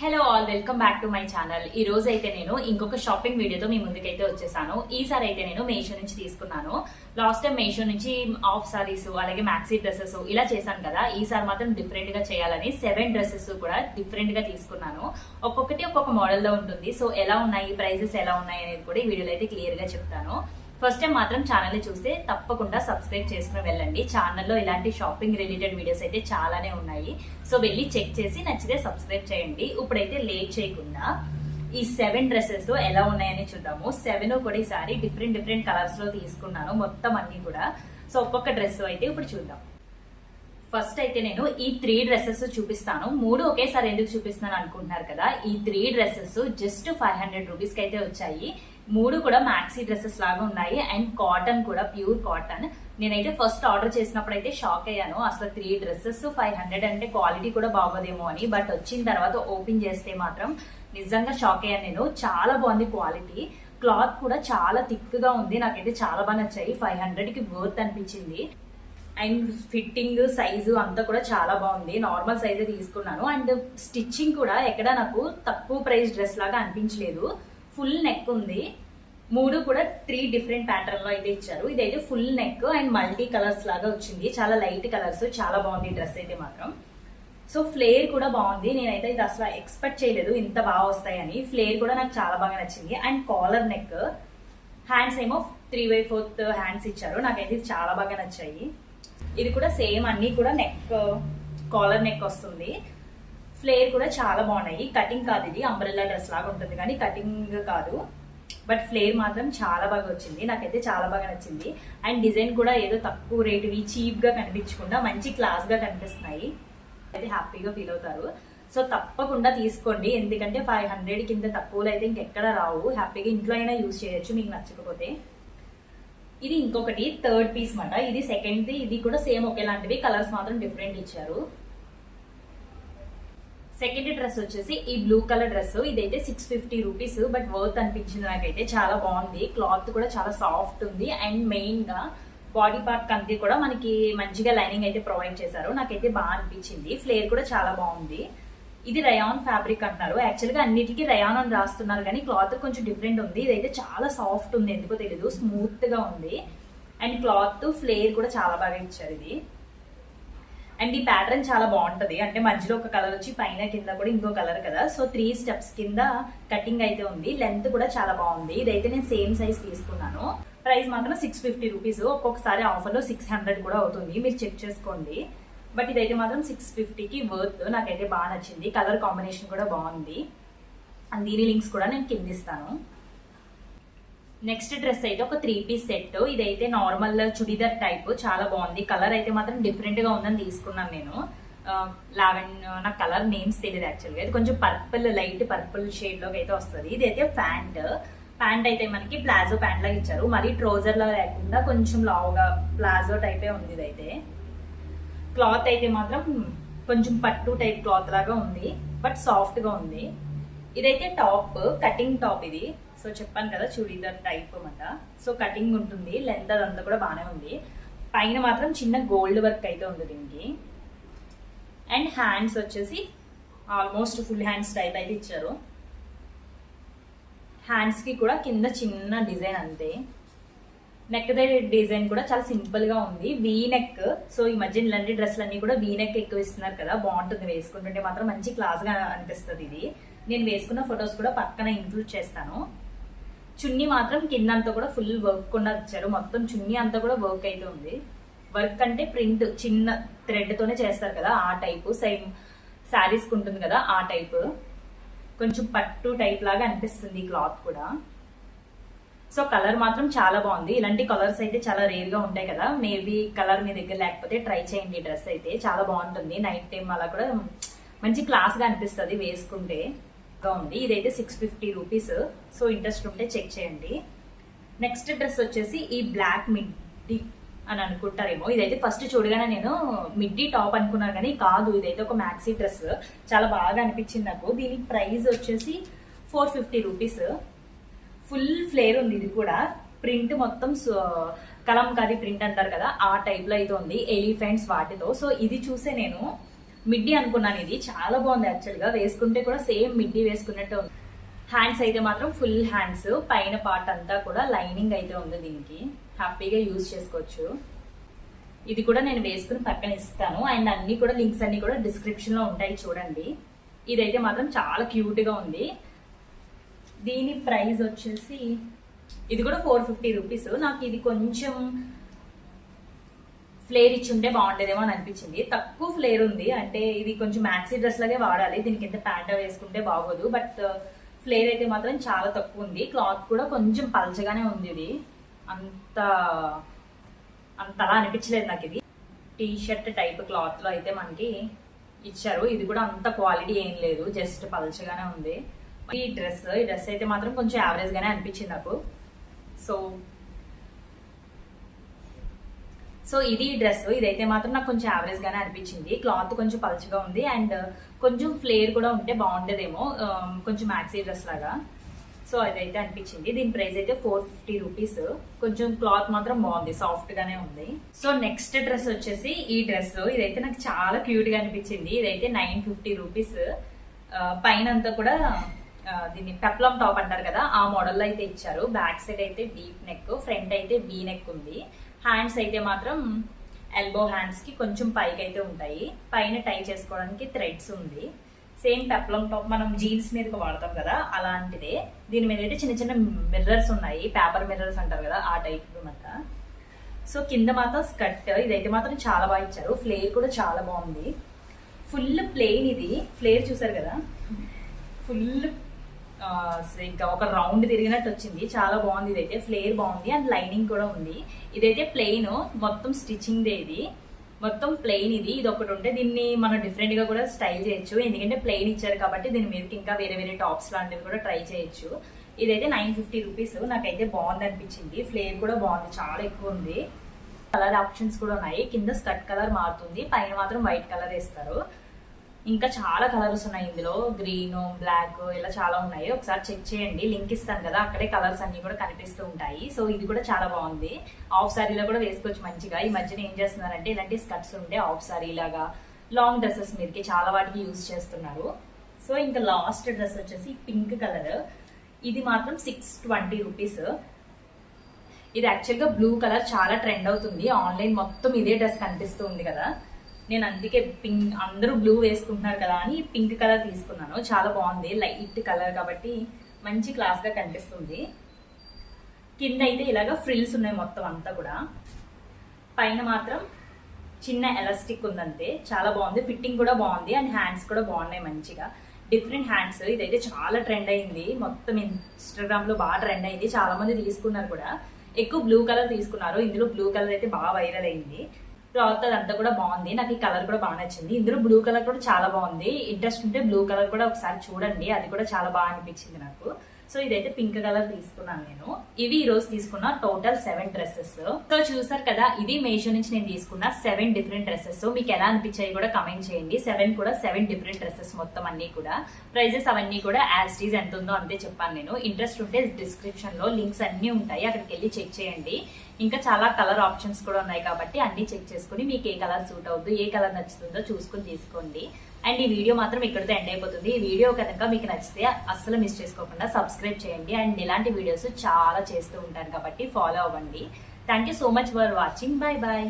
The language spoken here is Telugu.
Hello all, welcome back to my channel. ఈ రోజు అయితే నేను ఇంకొక షాపింగ్ వీడియోతో మీ ముందుకైతే వచ్చేసాను. ఈసారి అయితే నేను మీషో నుంచి తీసుకున్నాను. లాస్ట్ టైం మీషో నుంచి ఆఫ్ సారీస్ అలాగే మ్యాక్సీ డ్రెస్సెస్ ఇలా చేశాను కదా. ఈసారి మాత్రం డిఫరెంట్ గా చేయాలని 7 డ్రెస్సెస్ కూడా డిఫరెంట్ గా తీసుకున్నాను. ఒక్కొక్కటి ఒక్కొక్క మోడల్ లో ఉంటుంది. సో ఎలా ఉన్నాయి, ప్రైజెస్ ఎలా ఉన్నాయి అనేది కూడా ఈ వీడియోలో అయితే క్లియర్ గా చెప్తాను. ఫస్ట్ టైం మాత్రం ఛానల్ ని చూస్తే తప్పకుండా సబ్స్క్రైబ్ చేసుకుని వెళ్ళండి. ఛానల్లో ఇలాంటి షాపింగ్ రిలేటెడ్ వీడియోస్ అయితే చాలానే ఉన్నాయి. సో వెళ్ళి చెక్ చేసి నచ్చితే సబ్స్క్రైబ్ చేయండి. ఇప్పుడైతే లేట్ చేయకుండా ఈ 7 డ్రెస్సెస్ ఎలా ఉన్నాయని చూద్దాము. 7 కూడా ఈసారి డిఫరెంట్ కలర్స్ లో తీసుకున్నాను మొత్తం అన్ని కూడా. సో ఒక్కొక్క డ్రెస్ అయితే ఇప్పుడు చూద్దాం. ఫస్ట్ అయితే నేను ఈ 3 డ్రెస్సెస్ చూపిస్తాను. 3 ఒకేసారి ఎందుకు చూపిస్తున్నాను అనుకుంటున్నారు కదా. ఈ 3 డ్రెస్సెస్ జస్ట్ 500 రూపీస్ కి అయితే వచ్చాయి. 3 కూడా మ్యాక్సీ డ్రెస్సెస్ లాగా ఉన్నాయి అండ్ కాటన్ కూడా, ప్యూర్ కాటన్. నేనైతే ఫస్ట్ ఆర్డర్ చేసినప్పుడు అయితే షాక్ అయ్యాను. అసలు 3 డ్రెస్సెస్ 500 అంటే క్వాలిటీ కూడా బాగోదేమో అని. బట్ వచ్చిన తర్వాత ఓపెన్ చేస్తే మాత్రం నిజంగా షాక్ అయ్యాను నేను. చాలా బాగుంది క్వాలిటీ. క్లాత్ కూడా చాలా థిక్ గా ఉంది. నాకైతే చాలా బాగా నచ్చాయి. 500 కి వర్త్ అనిపించింది. అండ్ ఫిట్టింగ్, సైజు అంతా కూడా చాలా బాగుంది. నార్మల్ సైజే తీసుకున్నాను. అండ్ స్టిచ్చింగ్ కూడా ఎక్కడ నాకు తక్కువ ప్రైస్ డ్రెస్ లాగా అనిపించలేదు. ఫుల్ నెక్ ఉంది. 3 కూడా 3 డిఫరెంట్ ప్యాటర్న్ లో అయితే ఇచ్చారు. ఇదైతే full neck and multi colours లాగా వచ్చింది. చాలా లైట్ కలర్స్, చాలా బాగుంది డ్రెస్ అయితే మాత్రం. సో ఫ్లేర్ కూడా బాగుంది. నేనైతే ఇది అసలు ఎక్స్పెక్ట్ చేయలేదు ఇంత బాగా వస్తాయని. ఫ్లేర్ కూడా నాకు చాలా బాగా నచ్చింది. అండ్ కాలర్ నెక్, హ్యాండ్స్ ఏమో 3/4 హ్యాండ్స్ ఇచ్చారు. నాకైతే ఇది చాలా బాగా నచ్చాయి. ఇది కూడా సేమ్ అన్ని కూడా నెక్, కాలర్ నెక్ వస్తుంది. ఫ్లేర్ కూడా చాలా బాగున్నాయి. కటింగ్ కాదు, ఇది అంబ్రెల్లా డ్రెస్ లాగా ఉంటుంది కానీ కటింగ్ కాదు. బట్ ఫ్లేర్ మాత్రం చాలా బాగా వచ్చింది. నాకైతే చాలా బాగా నచ్చింది. అండ్ డిజైన్ కూడా ఏదో తక్కువ రేటువి, చీప్ గా కనిపించకుండా మంచి క్లాస్ గా కనిపిస్తున్నాయి. అయితే హ్యాపీగా ఫీల్ అవుతారు. సో తప్పకుండా తీసుకోండి. ఎందుకంటే 500 కింద తక్కువలో అయితే ఇంకెక్కడ రావు. హ్యాపీగా ఇంట్లో అయినా యూజ్ చేయొచ్చు మీకు నచ్చకపోతే. ఇది ఇంకొకటి 3rd పీస్ మాట. ఇది సెకండ్ది. ఇది కూడా సేమ్ ఒకేలాంటివి, కలర్స్ మాత్రం డిఫరెంట్ ఇచ్చారు. సెకండ్ డ్రెస్ వచ్చేసి ఈ బ్లూ కలర్ డ్రెస్. ఇదైతే 650 రూపీస్. బట్ వర్త్ అనిపించింది నాకైతే. చాలా బాగుంది. క్లాత్ కూడా చాలా సాఫ్ట్ ఉంది. అండ్ మెయిన్ గా బాడీ పార్ట్ కంటే కూడా మనకి మంచిగా లైనింగ్ అయితే ప్రొవైడ్ చేశారు. నాకైతే బాగా అనిపించింది. ఫ్లేర్ కూడా చాలా బాగుంది. ఇది రయాన్ ఫ్యాబ్రిక్ అంటున్నారు. యాక్చువల్ గా అన్నిటికీ రయాన్ అని రాస్తున్నారు కానీ క్లాత్ కొంచెం డిఫరెంట్ ఉంది. ఇదైతే చాలా సాఫ్ట్ ఉంది, ఎందుకో తెలీదు. స్మూత్ గా ఉంది. అండ్ క్లాత్, ఫ్లేర్ కూడా చాలా బాగా ఇచ్చారు ఇది. అండ్ ఈ ప్యాటర్న్ చాలా బాగుంటది. అంటే మధ్యలో ఒక కలర్ వచ్చి పైన కింద కూడా ఇంకో కలర్ కదా. సో 3 స్టెప్స్ కింద కటింగ్ అయితే ఉంది. లెంత్ కూడా చాలా బాగుంది. ఇదైతే నేను సేమ్ సైజ్ తీసుకున్నాను. ప్రైస్ మాత్రం 650 రూపీస్. ఒక్కొక్కసారి ఆఫర్ లో 600 కూడా అవుతుంది. మీరు చెక్ చేసుకోండి. బట్ ఇదైతే మాత్రం 650కి వర్త్. నాకైతే బాగా నచ్చింది. కలర్ కాంబినేషన్ కూడా బాగుంది. అండ్ దీని లింక్స్ కూడా నేను కింద ఇస్తాను. నెక్స్ట్ డ్రెస్ అయితే ఒక 3 పీస్ సెట్. ఇదైతే నార్మల్ చుడిదార్ టైప్, చాలా బాగుంది. కలర్ అయితే మాత్రం డిఫరెంట్ గా ఉందని తీసుకున్నాను నేను. నాకు కలర్ నేమ్స్ తెలియదు యాక్చువల్గా. ఇది కొంచెం పర్పుల్, లైట్ పర్పుల్ షేడ్ లోకి అయితే వస్తుంది. ఇదైతే ప్యాంట్ అయితే మనకి ప్లాజో ప్యాంట్ లాగా ఇచ్చారు. మరీ ట్రౌజర్ లా లేకుండా కొంచెం లావుగా ప్లాజో టైపే ఉంది. ఇదైతే క్లాత్ అయితే మాత్రం కొంచెం పట్టు టైప్ క్లాత్ లాగా ఉంది. బట్ సాఫ్ట్ గా ఉంది. ఇదైతే టాప్, కటింగ్ టాప్ ఇది. సో చెప్పాను కదా చుడీదార్ టైప్ అన్నమాట. సో కటింగ్ ఉంటుంది. లెంత్ అదంతా కూడా బాగానే ఉంది. పైన మాత్రం చిన్న గోల్డ్ వర్క్ అయితే ఉంది దీనికి. అండ్ హ్యాండ్స్ వచ్చేసి ఆల్మోస్ట్ ఫుల్ హ్యాండ్స్ టైప్ అయితే ఇచ్చారు. హ్యాండ్స్ కి కూడా కింద చిన్న డిజైన్ అంతే. నెక్ డిజైన్ కూడా చాలా సింపుల్ గా ఉంది. V neck. సో ఈ మధ్య ఇలాంటి డ్రెస్లు అన్ని కూడా వీ నెక్ ఎక్కువ ఇస్తున్నారు కదా. బాగుంటుంది, వేసుకుంటుంటే మాత్రం మంచి క్లాస్ గా అనిపిస్తుంది ఇది. నేను వేసుకున్న ఫొటోస్ కూడా పక్కన ఇంక్లూడ్ చేస్తాను. చున్నీ మాత్రం కింద అంతా కూడా ఫుల్ వర్క్ కూడా ఇచ్చారు. మొత్తం చున్నీ అంతా కూడా వర్క్ అయితే ఉంది. వర్క్ అంటే ప్రింట్ చిన్న థ్రెడ్ తోనే చేస్తారు కదా, ఆ టైపు. సేమ్ శారీస్ ఉంటుంది కదా ఆ టైప్. కొంచెం పట్టు టైప్ లాగా అనిపిస్తుంది క్లాత్ కూడా. సో కలర్ మాత్రం చాలా బాగుంది. ఇలాంటి కలర్స్ అయితే చాలా రేర్ గా ఉంటాయి కదా. మేబీ కలర్ మీ దగ్గర లేకపోతే ట్రై చేయండి. డ్రెస్ అయితే చాలా బాగుంటుంది. నైట్ టైం అలా కూడా మంచి క్లాస్ గా అనిపిస్తుంది వేసుకుంటే. ఉంది. ఇదైతే 650 రూపీస్. సో ఇంట్రెస్ట్ ఉంటే చెక్ చేయండి. నెక్స్ట్ డ్రెస్ వచ్చేసి ఈ బ్లాక్ మిడ్డీ అని అనుకుంటారేమో. ఇదైతే ఫస్ట్ చూడగానే నేను మిడ్డీ టాప్ అనుకున్నాను కానీ కాదు. ఇదైతే ఒక మ్యాక్సీ డ్రెస్. చాలా బాగా అనిపించింది నాకు. దీని ప్రైస్ వచ్చేసి 450 రూపీస్. ఫుల్ ఫ్లేర్ ఉంది. ఇది కూడా ప్రింట్ మొత్తం కలంకారీ ప్రింట్ అంటారు కదా, ఆ టైప్ లో అయితే ఉంది. ఎలిఫెంట్స్ వాటితో. సో ఇది చూసే నేను మిడ్డీ అనుకున్నాను. ఇది చాలా బాగుంది యాక్చువల్ గా, వేసుకుంటే కూడా సేమ్ మిడ్డీ వేసుకున్నట్టు ఉంది. హ్యాండ్స్ అయితే మాత్రం ఫుల్ హ్యాండ్స్, పైన పార్ట్ అంతా కూడా లైనింగ్ అయితే ఉంది. దీనికి హ్యాపీగా యూజ్ చేసుకోవచ్చు. ఇది కూడా నేను వేసుకుని పక్కన ఇస్తాను, అండ్ అన్ని కూడా లింక్స్ అన్ని కూడా డిస్క్రిప్షన్ లో ఉంటాయి చూడండి. ఇదైతే మాత్రం చాలా క్యూట్ గా ఉంది. దీని ప్రైస్ వచ్చేసి ఇది కూడా 450 రూపీస్. నాకు ఇది కొంచెం ఫ్లేర్ ఇచ్చి ఉంటే బాగుండేదేమో అని అనిపించింది. తక్కువ ఫ్లేర్ ఉంది, అంటే ఇది కొంచెం మ్యాక్సీ డ్రెస్ లాగే వాడాలి, దీనికి ఎంత ప్యాంట్ వేసుకుంటే బాగోదు. బట్ ఫ్లేర్ అయితే మాత్రం చాలా తక్కువ ఉంది. క్లాత్ కూడా కొంచెం పల్చగానే ఉంది. ఇది అంతలా అనిపించలేదు నాకు. ఇది టీ షర్ట్ టైప్ క్లాత్ లో అయితే మనకి ఇచ్చారు. ఇది కూడా అంత క్వాలిటీ ఏం లేదు, జస్ట్ పల్చగానే ఉంది. ఈ డ్రెస్ అయితే మాత్రం కొంచెం యావరేజ్ గానే అనిపించింది నాకు. సో ఇది డ్రెస్, ఇదైతే మాత్రం నాకు కొంచెం యావరేజ్ గానే అనిపించింది. క్లాత్ కొంచెం పల్చగా ఉంది, అండ్ కొంచెం ఫ్లేర్ కూడా ఉంటే బాగుండేదేమో, కొంచెం మ్యాక్సీ డ్రెస్ లాగా. సో అదైతే అనిపించింది. దీని ప్రైస్ అయితే 450 రూపీస్. కొంచెం క్లాత్ మాత్రం బాగుంది, సాఫ్ట్ గానే ఉంది. సో నెక్స్ట్ డ్రెస్ వచ్చేసి ఈ డ్రెస్, ఇదైతే నాకు చాలా క్యూట్ గా అనిపించింది. ఇదైతే 950 రూపీస్. పైన అంతా కూడా దీన్ని పెప్లం టాప్ అంటారు కదా, ఆ మోడల్ లో అయితే ఇచ్చారు. బ్యాక్ సైడ్ అయితే డీప్ నెక్, ఫ్రంట్ అయితే వీ నెక్ ఉంది. హ్యాండ్స్ అయితే మాత్రం ఎల్బో హ్యాండ్స్ కి కొంచెం పైకి అయితే ఉంటాయి. పైన టై చేసుకోవడానికి థ్రెడ్స్ ఉంది. సేమ్ పెప్లం టాప్ మనం జీన్స్ మీదకి వాడతాం కదా, అలాంటిదే. దీని మీద అయితే చిన్న చిన్న మిర్రర్స్ ఉన్నాయి, పేపర్ మిర్రర్స్ అంటారు కదా, ఆ టైప్ అనమాట. సో కింద మాత్రం స్కర్ట్, ఇదైతే మాత్రం చాలా బాగా ఇచ్చారు. ఫ్లేర్ కూడా చాలా బాగుంది. ఫుల్ ప్లెయిన్, ఇది ఫ్లేర్ చూసారు కదా, ఫుల్ ఇంకా ఒక రౌండ్ తిరిగినట్టు వచ్చింది. చాలా బాగుంది. ఇదైతే ఫ్లేర్ బాగుంది, అండ్ లైనింగ్ కూడా ఉంది. ఇదైతే ప్లెయిన్, మొత్తం స్టిచ్చింగ్ దే. ఇది మొత్తం ప్లెయిన్. ఇది ఒకటి ఉంటే దీన్ని మనం డిఫరెంట్ గా కూడా స్టైల్ చేయొచ్చు, ఎందుకంటే ప్లెయిన్ ఇచ్చారు కాబట్టి దీని మీదకి ఇంకా వేరే వేరే టాప్స్ లాంటివి కూడా ట్రై చేయొచ్చు. ఇదైతే 950 రూపీస్. నాకైతే బాగుంది అనిపించింది. ఫ్లేర్ కూడా బాగుంది, చాలా ఎక్కువ ఉంది. కలర్ ఆప్షన్స్ కూడా ఉన్నాయి. కింద స్కర్ట్ కలర్ మారుతుంది, పైన మాత్రం వైట్ కలర్ వేస్తారు. ఇంకా చాలా కలర్స్ ఉన్నాయి ఇందులో, గ్రీన్, బ్లాక్, ఇలా చాలా ఉన్నాయి. ఒకసారి చెక్ చేయండి, లింక్ ఇస్తాను కదా, అక్కడే కలర్స్ అన్ని కూడా కనిపిస్తూ ఉంటాయి. సో ఇది కూడా చాలా బాగుంది. ఆఫ్ సారీలో కూడా వేసుకోవచ్చు మంచిగా. ఈ మధ్యన ఏం చేస్తున్నారంటే ఇలాంటి స్కర్ట్స్ ఉంటే ఆఫ్ సారీ లాగా లాంగ్ డ్రెస్సెస్ మీదకి చాలా వాటికి యూజ్ చేస్తున్నారు. సో ఇంకా లాస్ట్ డ్రెస్ వచ్చేసి పింక్ కలర్. ఇది మాత్రం 620 రూపీస్. ఇది యాక్చువల్ గా బ్లూ కలర్ చాలా ట్రెండ్ అవుతుంది ఆన్లైన్, మొత్తం ఇదే డ్రెస్ కనిపిస్తూ ఉంది కదా. నేను అందుకే పింక్, అందరూ బ్లూ వేసుకుంటున్నారు కదా అని పింక్ కలర్ తీసుకున్నాను. చాలా బాగుంది, లైట్ కలర్ కాబట్టి మంచి క్లాస్ గా కనిపిస్తుంది. కింద అయితే ఇలాగా ఫ్రిల్స్ ఉన్నాయి మొత్తం అంతా కూడా. పైన మాత్రం చిన్న ఎలాస్టిక్ ఉందంతే. చాలా బాగుంది, ఫిట్టింగ్ కూడా బాగుంది, అండ్ హ్యాండ్స్ కూడా బాగున్నాయి మంచిగా. Different hands. ఇదైతే చాలా ట్రెండ్ అయింది, మొత్తం ఇన్స్టాగ్రామ్ లో బాగా ట్రెండ్ అయింది. చాలా మంది తీసుకున్నారు కూడా. ఎక్కువ బ్లూ కలర్ తీసుకున్నారు. ఇందులో బ్లూ కలర్ అయితే బాగా వైరల్ అయింది. క్లాత్ అదంతా కూడా బాగుంది. నాకు ఈ కలర్ కూడా బాగా నచ్చింది. ఇందులో బ్లూ కలర్ కూడా చాలా బాగుంది. ఇంట్రెస్ట్ ఉంటే బ్లూ కలర్ కూడా ఒకసారి చూడండి, అది కూడా చాలా బాగా అనిపించింది నాకు. సో ఇదైతే పింక్ కలర్ తీసుకున్నాను నేను. ఇవి ఈ రోజు తీసుకున్న టోటల్ 7 డ్రెస్సెస్. సో చూసారు కదా, ఇది మీషో నుంచి నేను తీసుకున్న 7 డిఫరెంట్ డ్రెస్సెస్. సో మీకు ఎలా అనిపించాయి కూడా కమెంట్ చేయండి. 7 డిఫరెంట్ డ్రెస్సెస్ మొత్తం అన్ని కూడా. ప్రైజెస్ అవన్నీ కూడా యాజ్ టీజ్ ఎంత ఉందో అంతే చెప్పాను నేను. ఇంట్రెస్ట్ ఉంటే డిస్క్రిప్షన్ లో లింక్స్ అన్ని ఉంటాయి, అక్కడికి వెళ్ళి చెక్ చేయండి. ఇంకా చాలా కలర్ ఆప్షన్స్ కూడా ఉన్నాయి కాబట్టి అన్ని చెక్ చేసుకుని మీకు ఏ కలర్ సూట్ అవుతుందో, ఏ కలర్ నచ్చుతుందో చూసుకుని తీసుకోండి. అండ్ ఈ వీడియో మాత్రం ఇక్కడితో ఎండ్ అయిపోతుంది. ఈ వీడియో కనుక మీకు నచ్చితే అస్సలు మిస్ చేసుకోకుండా సబ్స్క్రైబ్ చేయండి. అండ్ ఇలాంటి వీడియోస్ చాలా చేస్తూ ఉంటాను కాబట్టి ఫాలో అవ్వండి. Thank you so much for watching. Bye bye.